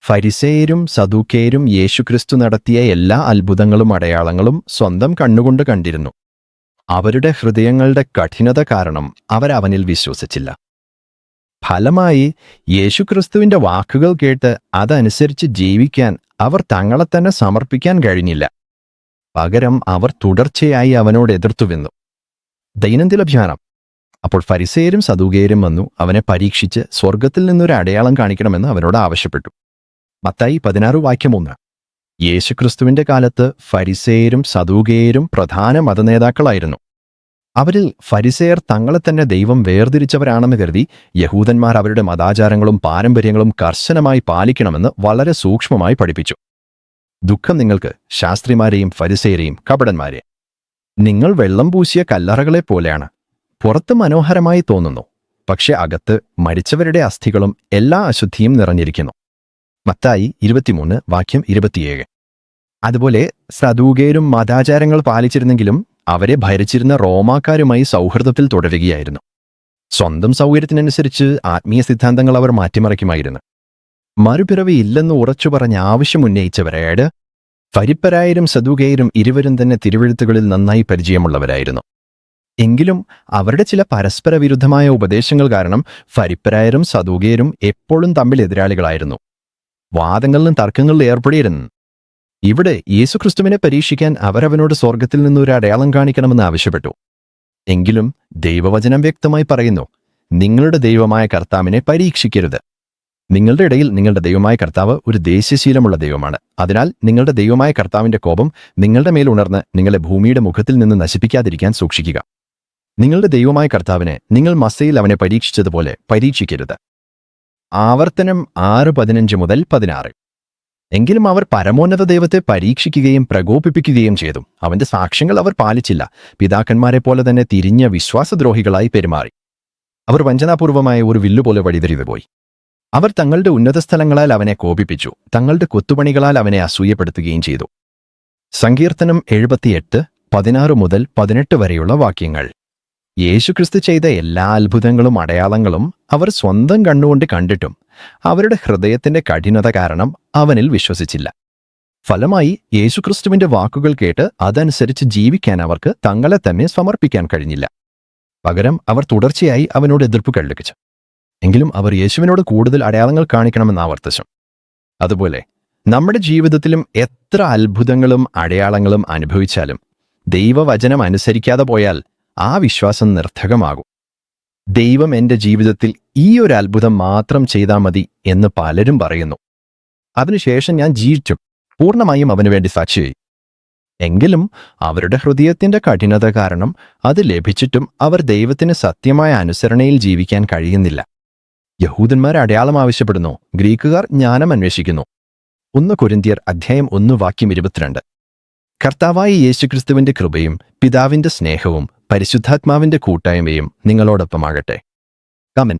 ഫരിസേയരും സദൂക്കേയരും യേശുക്രിസ്തു നടത്തിയ എല്ലാ അത്ഭുതങ്ങളും അടയാളങ്ങളും സ്വന്തം കണ്ണുകൊണ്ട് കണ്ടിരുന്നു. അവരുടെ ഹൃദയങ്ങളുടെ കഠിനത കാരണം അവരവനിൽ വിശ്വസിച്ചില്ല. ഫലമായി യേശുക്രിസ്തുവിന്റെ വാക്കുകൾ കേട്ട് അതനുസരിച്ച് ജീവിക്കാൻ അവർ തങ്ങളെ തന്നെ സമർപ്പിക്കാൻ കഴിഞ്ഞില്ല. പകരം അവർ തുടർച്ചയായി അവനോട് എതിർത്തുവെന്നു. ദൈനംദിന ധ്യാനം. അപ്പോൾ ഫരിസേയരും സദൂകേയരും വന്നു അവനെ പരീക്ഷിച്ച് സ്വർഗത്തിൽ നിന്നൊരു അടയാളം കാണിക്കണമെന്ന് അവനോട് ആവശ്യപ്പെട്ടു. മത്തായി 16:1. യേശുക്രിസ്തുവിന്റെ കാലത്ത് ഫരിസേയരും സദൂകേയരും പ്രധാന മതനേതാക്കളായിരുന്നു. അവരിൽ ഫരിസേയർ തങ്ങളെ തന്നെ ദൈവം വേർതിരിച്ചവരാണെന്ന് കരുതി യഹൂദന്മാർ അവരുടെ മതാചാരങ്ങളും പാരമ്പര്യങ്ങളും കർശനമായി പാലിക്കണമെന്ന് വളരെ സൂക്ഷ്മമായി പഠിപ്പിച്ചു. ദുഃഖം നിങ്ങൾക്ക്, ശാസ്ത്രിമാരെയും ഫരിസേയരെയും കപടന്മാരെ! നിങ്ങൾ വെള്ളം പൂശിയ കല്ലറകളെ പോലെയാണ്. പുറത്ത് മനോഹരമായി തോന്നുന്നു, പക്ഷെ അകത്ത് മരിച്ചവരുടെ അസ്ഥികളും എല്ലാ അശുദ്ധിയും നിറഞ്ഞിരിക്കുന്നു. മത്തായി 23:27. അതുപോലെ സദൂകേയരും മതാചാരങ്ങൾ പാലിച്ചിരുന്നെങ്കിലും അവരെ ഭരിച്ചിരുന്ന റോമാക്കാരുമായി സൗഹൃദത്തിൽ തുടരുകയായിരുന്നു. സ്വന്തം സൗകര്യത്തിനനുസരിച്ച് ആത്മീയ സിദ്ധാന്തങ്ങൾ അവർ മാറ്റിമറിക്കുമായിരുന്നു. മറുപിറവി ഇല്ലെന്ന് ഉറച്ചു പറഞ്ഞ് ആവശ്യമുന്നയിച്ചവരായത് ഫരിപ്പരായരും സദൂകേയരും ഇരുവരും തന്നെ തിരുവെഴുത്തുകളിൽ നന്നായി പരിചയമുള്ളവരായിരുന്നു. എങ്കിലും അവരുടെ ചില പരസ്പര വിരുദ്ധമായ ഉപദേശങ്ങൾ കാരണം ഫരിപ്പരായരും സദൂകേയരും എപ്പോഴും തമ്മിൽ എതിരാളികളായിരുന്നു. വാദങ്ങളിലും തർക്കങ്ങളിലും ഏർപ്പെടിയിരുന്നു. ഇവിടെ യേശുക്രിസ്തുവിനെ പരീക്ഷിക്കാൻ അവരവനോട് സ്വർഗത്തിൽ നിന്നൊരു അടയാളം കാണിക്കണമെന്ന് ആവശ്യപ്പെട്ടു. എങ്കിലും ദൈവവചനം വ്യക്തമായി പറയുന്നു, നിങ്ങളുടെ ദൈവമായ കർത്താവിനെ പരീക്ഷിക്കരുത്. നിങ്ങളുടെ ഇടയിൽ നിങ്ങളുടെ ദൈവമായ കർത്താവ് ഒരു ദേശശീലമുള്ള ദൈവമാണ്. അതിനാൽ നിങ്ങളുടെ ദൈവമായ കർത്താവിന്റെ കോപം നിങ്ങളുടെ മേൽ ഉണർന്ന് നിങ്ങളെ ഭൂമിയുടെ മുഖത്തിൽ നിന്ന് നശിപ്പിക്കാതിരിക്കാൻ സൂക്ഷിക്കുക. നിങ്ങളുടെ ദൈവമായ കർത്താവിനെ നിങ്ങൾ മസ്സയിൽ അവനെ പരീക്ഷിച്ചതുപോലെ പരീക്ഷിക്കരുത്. ആവർത്തനം 6:15-16. എങ്കിലും അവർ പരമോന്നത ദൈവത്തെ പരീക്ഷിക്കുകയും പ്രകോപിപ്പിക്കുകയും ചെയ്തു. അവന്റെ സാക്ഷ്യങ്ങൾ അവർ പാലിച്ചില്ല. പിതാക്കന്മാരെ പോലെ തന്നെ തിരിഞ്ഞ വിശ്വാസദ്രോഹികളായി പെരുമാറി. അവർ വഞ്ചനാപൂർവമായ ഒരു വില്ലുപോലെ വഴിതിരിവുപോയി. അവർ തങ്ങളുടെ ഉന്നത സ്ഥലങ്ങളാൽ അവനെ കോപിപ്പിച്ചു. തങ്ങളുടെ കൊത്തുപണികളാൽ അവനെ അസൂയപ്പെടുത്തുകയും ചെയ്തു. സങ്കീർത്തനം 78:16-18 വരെയുള്ള വാക്യങ്ങൾ. യേശുക്രിസ്തു ചെയ്ത എല്ലാ അത്ഭുതങ്ങളും അടയാളങ്ങളും അവർ സ്വന്തം കണ്ണുകൊണ്ട് കണ്ടിട്ടും അവരുടെ ഹൃദയത്തിന്റെ കഠിനത കാരണം അവനിൽ വിശ്വസിച്ചില്ല. ഫലമായി യേശുക്രിസ്തുവിന്റെ വാക്കുകൾ കേട്ട് അതനുസരിച്ച് ജീവിക്കാൻ അവർക്ക് തങ്ങളെ തന്നെ സമർപ്പിക്കാൻ കഴിഞ്ഞില്ല. പകരം അവർ തുടർച്ചയായി അവനോട് എതിർപ്പ് കൽപ്പിച്ചു. എങ്കിലും അവർ യേശുവിനോട് കൂടുതൽ അടയാളങ്ങൾ കാണിക്കണമെന്ന് ആവർത്തിച്ചു. അതുപോലെ നമ്മുടെ ജീവിതത്തിലും എത്ര അത്ഭുതങ്ങളും അടയാളങ്ങളും അനുഭവിച്ചാലും ദൈവവചനം അനുസരിക്കാതെ പോയാൽ ആ വിശ്വാസം നിർത്ഥകമാകും. ദൈവം എൻ്റെ ജീവിതത്തിൽ ഈ ഒരു അത്ഭുതം മാത്രം ചെയ്താൽ മതി എന്ന് പലരും പറയുന്നു. അതിനുശേഷം ഞാൻ ജീവിച്ചും പൂർണ്ണമായും അവനു വേണ്ടി സാക്ഷിയായി. എങ്കിലും അവരുടെ ഹൃദയത്തിന്റെ കഠിനത കാരണം അത് ലഭിച്ചിട്ടും അവർ ദൈവത്തിന് സത്യമായ അനുസരണയിൽ ജീവിക്കാൻ കഴിയുന്നില്ല. യഹൂദന്മാർ അടയാളം ആവശ്യപ്പെടുന്നു, ഗ്രീക്കുകാർ ജ്ഞാനം അന്വേഷിക്കുന്നു. 1 കൊരിന്ത്യർ 1:22. കർത്താവായ യേശുക്രിസ്തുവിന്റെ കൃപയും പിതാവിന്റെ സ്നേഹവും പരിശുദ്ധാത്മാവിന്റെ കൂട്ടായ്മയും നിങ്ങളോടൊപ്പമാകട്ടെ. ആമേൻ.